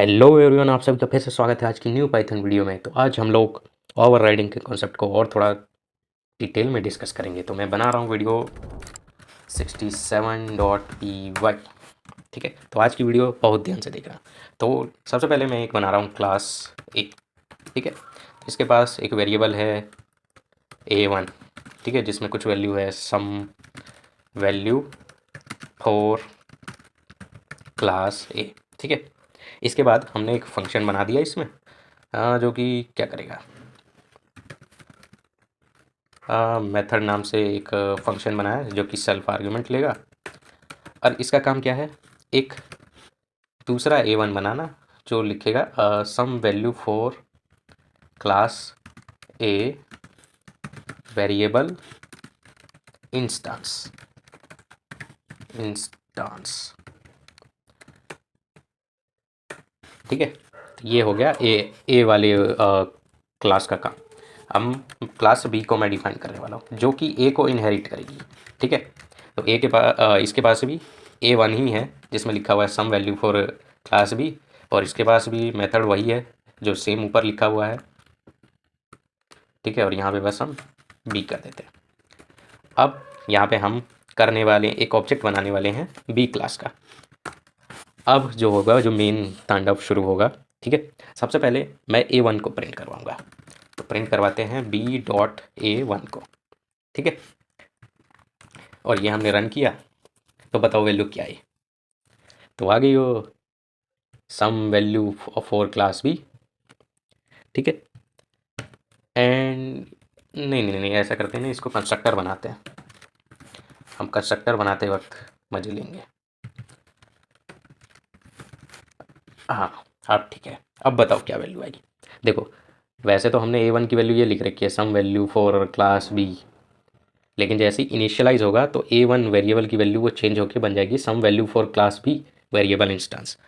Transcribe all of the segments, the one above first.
Hello everyone, आप सभी का फिर से स्वागत है आज की न्यू पाइथन वीडियो में। तो आज हम लोग ओवरराइडिंग के कॉन्सेप्ट को और थोड़ा डिटेल में डिस्कस करेंगे। तो मैं बना रहा हूँ वीडियो 67.py। ठीक है, तो आज की वीडियो बहुत ध्यान से देखना। तो सबसे पहले मैं एक बना रहा हूँ क्लास ए। ठीक है, इसके पास एक वेरिएबल है a1। ठीक है, जिसमें कुछ वैल्यू है some value for class A. ठीक है, इसके बाद हमने एक फंक्शन बना दिया इसमें जो कि क्या करेगा, मेथड नाम से एक फंक्शन बनाया है जो कि सेल्फ आर्गुमेंट लेगा। और इसका काम क्या है, एक दूसरा a1 बनाना जो लिखेगा some value for class A variable instance. ठीक है, तो ये हो गया ए वाले क्लास का काम। हम क्लास बी को मैं डिफाइन करने वाला हूँ जो कि ए को इनहेरिट करेगी। ठीक है, तो ए के पास इसके पास भी a1 ही है जिसमें लिखा हुआ है some value for class B, और इसके पास भी मेथड वही है जो सेम ऊपर लिखा हुआ है। ठीक है, और यहाँ पे बस हम बी कर देते हैं। अब यहाँ पे हम करने वाले एक ऑब्जेक्ट बनाने वाले हैं बी क्लास का। अब जो होगा, जो मेन तांडव शुरू होगा। ठीक है, सबसे पहले मैं a1 को प्रिंट करवाऊंगा। तो प्रिंट करवाते हैं b.a1 को। ठीक है, और ये हमने रन किया तो बताओ वैल्यू क्या आई। तो आ गई वो some value for class B. ठीक है, एंड नहीं, ऐसा करते हैं ना, इसको कंस्ट्रक्टर बनाते हैं। हम कंस्ट्रक्टर बनाते वक्त मजे लेंगे। हाँ, अब ठीक है, अब बताओ क्या वैल्यू आएगी। देखो, वैसे तो हमने a1 की वैल्यू ये लिख रखी है some value for class B, लेकिन जैसे ही इनिशियलाइज होगा तो a1 वेरिएबल की वैल्यू वो चेंज होकर बन जाएगी some value for class B variable instance.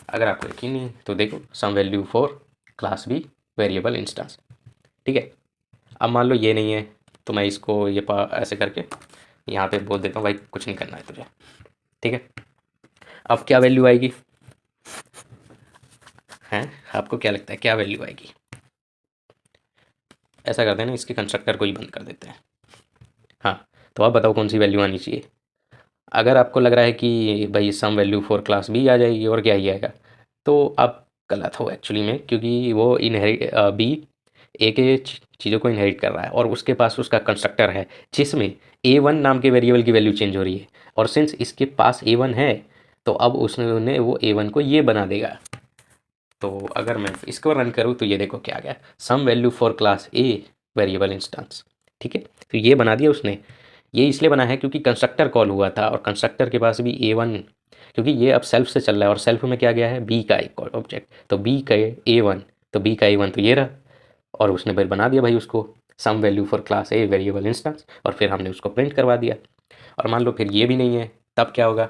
अगर आपको यकीन नहीं तो देखो, some value for class B variable instance. ठीक है, अब मान लो ये नहीं है तो मैं इसको ये ऐसे करके यहाँ पे बोल देता हूँ भाई कुछ नहीं करना है तुझे। ठीक है, अब क्या वैल्यू आएगी हैं, आपको क्या लगता है क्या वैल्यू आएगी? ऐसा करते हैं ना, इसके कंस्ट्रक्टर को ही बंद कर देते हैं। हाँ, तो आप बताओ कौन सी वैल्यू आनी चाहिए। अगर आपको लग रहा है कि भाई some value for class B आ जाएगी और क्या ही आएगा, तो आप गलत हो एक्चुअली में, क्योंकि वो इनहेरिट बी ए के चीज़ों को इनहेरिट कर रहा है और उसके पास उसका कंस्ट्रक्टर है जिसमें a1 नाम के वेरिएबल की वैल्यू चेंज हो रही है। और सिंस इसके पास a1 है तो अब उसने वो a1 को ये बना देगा। तो अगर मैं इसको रन करूँ तो ये देखो क्या आ गया, some value for class A variable instance. ठीक है, तो ये बना दिया उसने। ये इसलिए बना है क्योंकि कंस्ट्रक्टर कॉल हुआ था और कंस्ट्रक्टर के पास भी a1, क्योंकि ये अब सेल्फ से चल रहा है और सेल्फ में क्या गया है बी का एक ऑब्जेक्ट, तो बी का a1, तो बी का a1 तो ये रहा, और उसने फिर बना दिया भाई उसको some value for class A variable instance, और फिर हमने उसको प्रिंट करवा दिया। और मान लो फिर ये भी नहीं है, तब क्या होगा,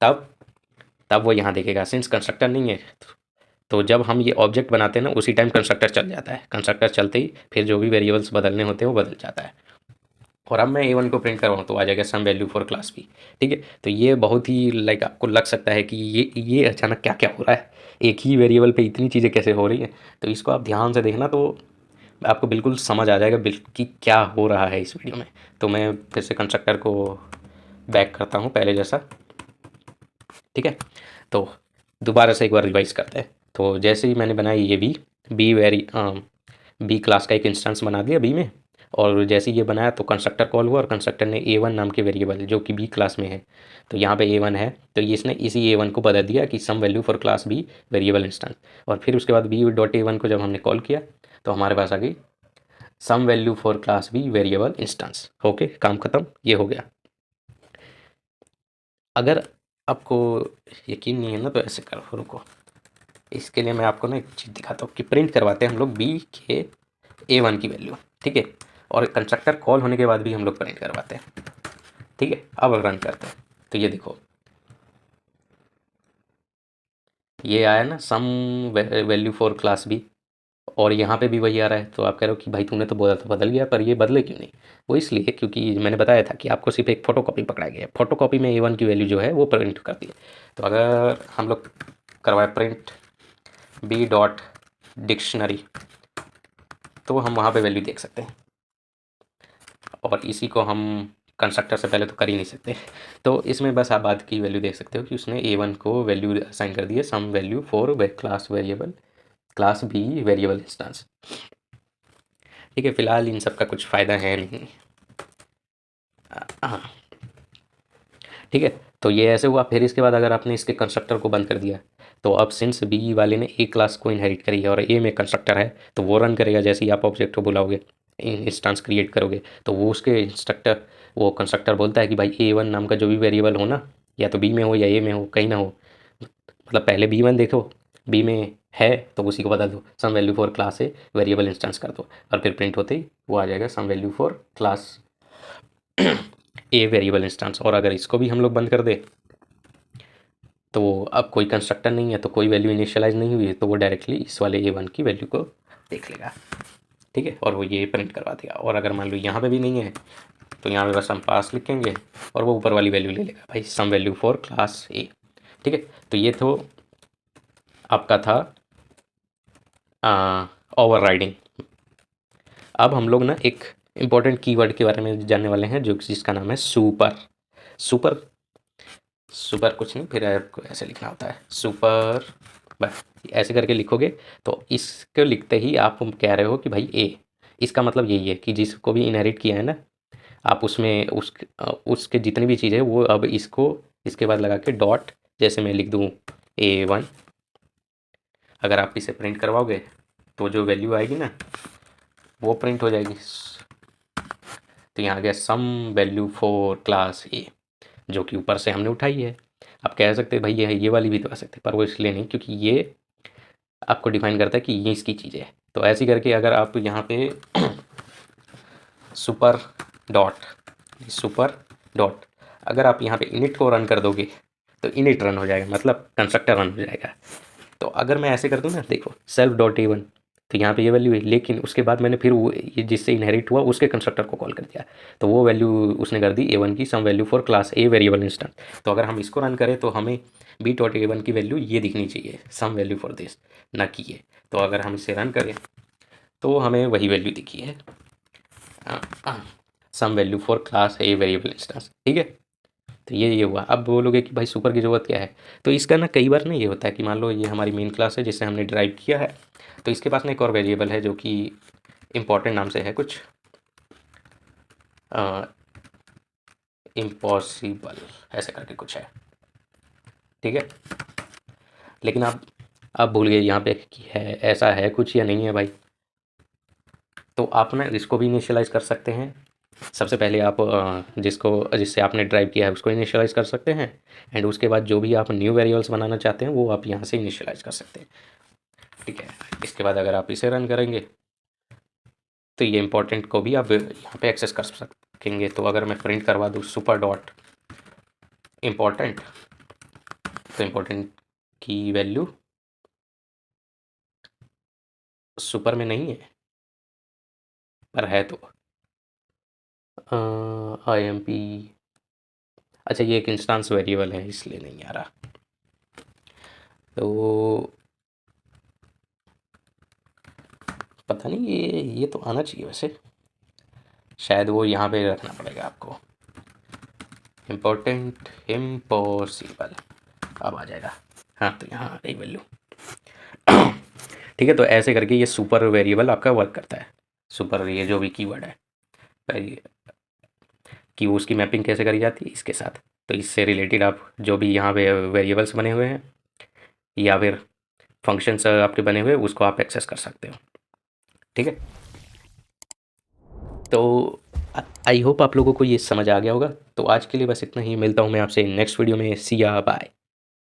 तब तब वो यहाँ देखेगा सिंस कंस्ट्रक्टर नहीं है, तो जब हम ये ऑब्जेक्ट बनाते हैं ना उसी टाइम कंस्ट्रक्टर चल जाता है। कंस्ट्रक्टर चलते ही फिर जो भी वेरिएबल्स बदलने होते हैं वो बदल जाता है। और अब मैं a1 को प्रिंट करवाऊँ तो आ जाएगा some value for class B. ठीक है, तो ये बहुत ही लाइक आपको लग सकता है कि ये अचानक क्या क्या हो रहा है, एक ही वेरिएबल पे इतनी चीज़ें कैसे हो रही हैं। तो इसको आप ध्यान से देखना तो आपको बिल्कुल समझ आ जाएगा बिल्कुल कि क्या हो रहा है इस वीडियो में। तो मैं फिर से कंस्ट्रक्टर को बैक करता हूँ पहले जैसा। ठीक है, तो दोबारा से एक बार रिवाइज करते हैं। तो जैसे ही मैंने बनाई ये बी क्लास का एक इंस्टेंस बना दिया बी में, और जैसे ही ये बनाया तो कंस्ट्रक्टर कॉल हुआ और कंस्ट्रक्टर ने a1 नाम के वेरिएबल जो कि बी क्लास में है, तो यहाँ पे a1 है तो ये इसने इसी a1 को बदल दिया कि some value for class B variable instance. और फिर उसके बाद b.a1 को जब हमने कॉल किया तो हमारे पास आ गई some value for class B variable instance. Okay, काम खत्म, ये हो गया। अगर आपको यकीन नहीं है ना तो ऐसे करो, रुको, इसके लिए मैं आपको ना एक चीज़ दिखाता हूँ कि प्रिंट करवाते हैं हम लोग बी के a1 की वैल्यू। ठीक है, और कंस्ट्रक्टर कॉल होने के बाद भी हम लोग प्रिंट करवाते हैं। ठीक है, अब रन करते हैं तो ये देखो ये आया ना some value for class B, और यहाँ पे भी वही आ रहा है। तो आप कह रहे हो कि भाई तूने तो बोला था बदल गया, पर ये बदले क्यों नहीं? वो इसलिए क्योंकि मैंने बताया था कि आपको सिर्फ एक फ़ोटोकॉपी पकड़ा गया है, फ़ोटोकॉपी में a1 की वैल्यू जो है वो प्रिंट करती है। तो अगर हम लोग करवाए प्रिंट बी डॉट डिक्शनरी, तो हम वहाँ पे वैल्यू देख सकते हैं। और इसी को हम कंस्ट्रक्टर से पहले तो कर ही नहीं सकते, तो इसमें बस आप बाद की वैल्यू देख सकते हो कि उसने A1 को वैल्यू असाइन कर दी है some value for class variable class B variable instance. ठीक है, फिलहाल इन सब का कुछ फ़ायदा है नहीं। हाँ, ठीक है, तो ये ऐसे हुआ। फिर इसके बाद अगर आपने इसके कंस्ट्रक्टर को बंद कर दिया, तो अब सिंस बी वाले ने ए क्लास को इनहेरिट करी है और ए में कंस्ट्रक्टर है, तो वो रन करेगा जैसे ही आप ऑब्जेक्ट को बुलाओगे, इंस्टेंस क्रिएट करोगे, तो वो उसके इंस्ट्रक्टर वो कंस्ट्रक्टर बोलता है कि भाई A1 नाम का जो भी वेरिएबल हो ना, या तो बी में हो या ए में हो, कहीं ना हो, मतलब पहले B1 देखो, बी में है तो उसी को बदल दो, some value for class A variable instance कर दो, और फिर प्रिंट होते ही वो आ जाएगा some value for class A variable instance. और अगर इसको भी हम लोग बंद कर दे, तो अब कोई कंस्ट्रक्टर नहीं है, तो कोई वैल्यू इनिशियलाइज नहीं हुई है, तो वो डायरेक्टली इस वाले A1 की वैल्यू को देख लेगा। ठीक है, और वो ये प्रिंट करवा देगा। और अगर मान लो यहाँ पे भी नहीं है, तो यहाँ पे बस हम पास लिखेंगे और वो ऊपर वाली वैल्यू ले लेगा, भाई some value for class A. ठीक है, तो ये तो आपका था ओवरराइडिंग। अब हम लोग ना एक इम्पॉर्टेंट कीवर्ड के बारे में जानने वाले हैं, जो जिसका नाम है सुपर। सुपर सुपर कुछ नहीं, फिर आपको ऐसे लिखना होता है सुपर, बस ऐसे करके लिखोगे, तो इसको लिखते ही आप कह रहे हो कि भाई ए, इसका मतलब यही है कि जिसको भी इनहेरिट किया है ना, आप उसमें उसके जितनी भी चीज़ें वो अब इसको इसके बाद लगा के डॉट, जैसे मैं लिख दूँ A1, अगर आप इसे प्रिंट करवाओगे तो जो वैल्यू आएगी ना वो प्रिंट हो जाएगी। तो यहाँ आ गया some value for class A, जो कि ऊपर से हमने उठाई है। आप कह सकते हैं भाई ये वाली भी तो आ सकते हैं, पर वो इसलिए नहीं क्योंकि ये आपको डिफाइन करता है कि ये इसकी चीज़ है। तो ऐसे करके अगर आप यहाँ पे सुपर डॉट अगर आप यहाँ पे इनिट को रन कर दोगे, तो इनिट रन हो जाएगा, मतलब कंस्ट्रक्टर रन हो जाएगा। तो अगर मैं ऐसे कर दूँ ना, देखो सेल्फ डॉट A1, तो यहाँ पे ये वैल्यू है, लेकिन उसके बाद मैंने फिर वो ये जिससे इनहेरिट हुआ उसके कंस्ट्रक्टर को कॉल कर दिया, तो वो वैल्यू उसने कर दी A1 की some value for class A variable instance. तो अगर हम इसको रन करें तो हमें बी डॉट A1 की वैल्यू ये दिखनी चाहिए, सम वैल्यू फॉर दिस, ना कि ये। तो अगर हम इसे रन करें तो हमें वही वैल्यू दिखी है, some value for class A variable instance. ठीक है, तो ये हुआ। अब बोलोगे कि भाई सुपर की ज़रूरत क्या है, तो इसका ना कई बार ना ये होता है कि मान लो ये हमारी मेन क्लास है जिसे हमने ड्राइव किया है, तो इसके पास ना एक और वेरिएबल है जो कि इम्पॉर्टेंट नाम से है कुछ इम्पॉसिबल, ऐसे करके कुछ है। ठीक है, लेकिन आप भूल गए यहाँ पे कि है ऐसा है कुछ या नहीं है भाई। तो आप ना इसको भी इनिशियलाइज़ कर सकते हैं। सबसे पहले आप जिससे आपने ड्राइव किया है उसको इनिशियलाइज़ कर सकते हैं, एंड उसके बाद जो भी आप न्यू वेरिएबल्स बनाना चाहते हैं वो आप यहाँ से इनिशियलाइज़ कर सकते हैं। ठीक है, इसके बाद अगर आप इसे रन करेंगे तो ये इंपॉर्टेंट को भी आप यहाँ पे एक्सेस कर सकेंगे। तो अगर मैं प्रिंट करवा दूँ सुपर डॉट इम्पॉर्टेंट, तो इम्पॉर्टेंट की वैल्यू सुपर में नहीं है, पर है तो IMP, अच्छा ये एक इंस्टेंस वेरिएबल है इसलिए नहीं आ रहा। तो पता नहीं, ये तो आना चाहिए वैसे, शायद वो यहाँ पे रखना पड़ेगा आपको, इम्पोर्टेंट इम्पॉसिबल, अब आ जाएगा। हाँ, तो यहाँ आ गई वैल्यू। ठीक है, तो ऐसे करके ये सुपर वेरिएबल आपका वर्क करता है। सुपर ये जो भी कीवर्ड है कि उसकी मैपिंग कैसे करी जाती है इसके साथ, तो इससे रिलेटेड आप जो भी यहाँ पे वेरिएबल्स बने हुए हैं या फिर फंक्शंस आपके बने हुए उसको आप एक्सेस कर सकते हो। ठीक है, तो आई होप आप लोगों को ये समझ आ गया होगा। तो आज के लिए बस इतना ही, मिलता हूँ मैं आपसे नेक्स्ट वीडियो में। सी या बाय।